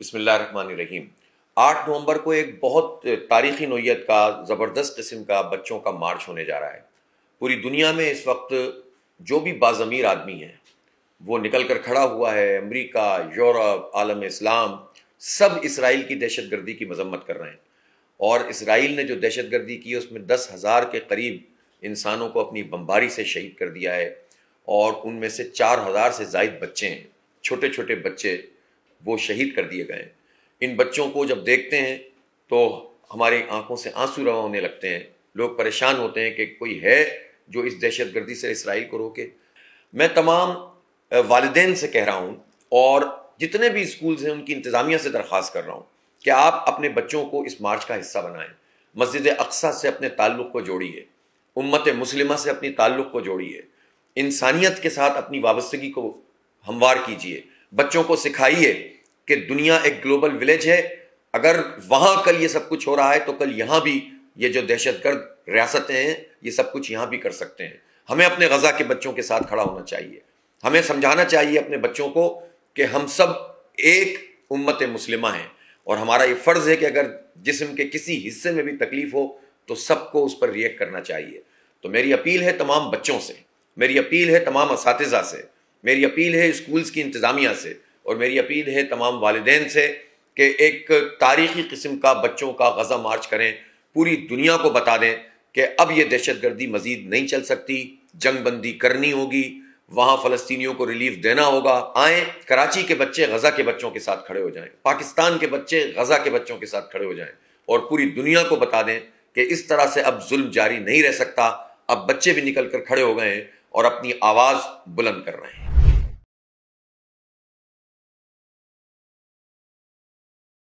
بسم اللہ الرحمن الرحیم۔ 8 نومبر کو ایک بہت تاریخی نوعیت کا زبردست قسم کا بچوں کا مارچ ہونے جا رہا ہے۔ پوری دنیا میں اس وقت جو بھی باضمیر آدمی ہیں وہ نکل کر کھڑا ہوا ہے۔ امریکہ، یورپ، عالم اسلام سب اسرائیل کی دہشت گردی کی مذمت کر رہے ہیں، اور اسرائیل نے جو دہشت گردی کی اس میں 10,000 کے قریب انسانوں کو اپنی بمباری سے شہید کر دیا ہے، اور ان میں سے 4,000 سے زائد بچے ہیں، چھوٹے چھوٹے بچے وہ شہید کر دیے گئے ہیں۔ ان بچوں کو جب دیکھتے ہیں تو ہماری آنکھوں سے آنسو رواں ہونے لگتے ہیں۔ لوگ پریشان ہوتے ہیں کہ کوئی ہے جو اس دہشت گردی سے اسرائیل کو روکے۔ میں تمام والدین سے کہہ رہا ہوں، اور جتنے بھی اسکولز ہیں ان کی انتظامیہ سے درخواست کر رہا ہوں کہ آپ اپنے بچوں کو اس مارچ کا حصہ بنائیں۔ مسجد اقصیٰ سے اپنے تعلق کو جوڑیے، امت مسلمہ سے اپنی تعلق کو جوڑیے، انسانیت کے ساتھ اپنی وابستگی کو ہموار کیجیے۔ بچوں کو سکھائیے کہ دنیا ایک گلوبل ولیج ہے، اگر وہاں کل یہ سب کچھ ہو رہا ہے تو کل یہاں بھی یہ جو دہشت گرد ریاستیں ہیں یہ سب کچھ یہاں بھی کر سکتے ہیں۔ ہمیں اپنے غزہ کے بچوں کے ساتھ کھڑا ہونا چاہیے۔ ہمیں سمجھانا چاہیے اپنے بچوں کو کہ ہم سب ایک امت مسلمہ ہیں، اور ہمارا یہ فرض ہے کہ اگر جسم کے کسی حصے میں بھی تکلیف ہو تو سب کو اس پر ریئیکٹ کرنا چاہیے۔ تو میری اپیل ہے تمام بچوں سے، میری اپیل ہے تمام اساتذہ سے، میری اپیل ہے اسکولز کی انتظامیہ سے، اور میری اپیل ہے تمام والدین سے کہ ایک تاریخی قسم کا بچوں کا غزہ مارچ کریں، پوری دنیا کو بتا دیں کہ اب یہ دہشت گردی مزید نہیں چل سکتی، جنگ بندی کرنی ہوگی، وہاں فلسطینیوں کو ریلیف دینا ہوگا۔ آئیں کراچی کے بچے غزہ کے بچوں کے ساتھ کھڑے ہو جائیں، پاکستان کے بچے غزہ کے بچوں کے ساتھ کھڑے ہو جائیں، اور پوری دنیا کو بتا دیں کہ اس طرح سے اب ظلم جاری نہیں رہ سکتا۔ اب بچے بھی نکل کر کھڑے ہو گئے ہیں اور اپنی آواز بلند کر رہے ہیں۔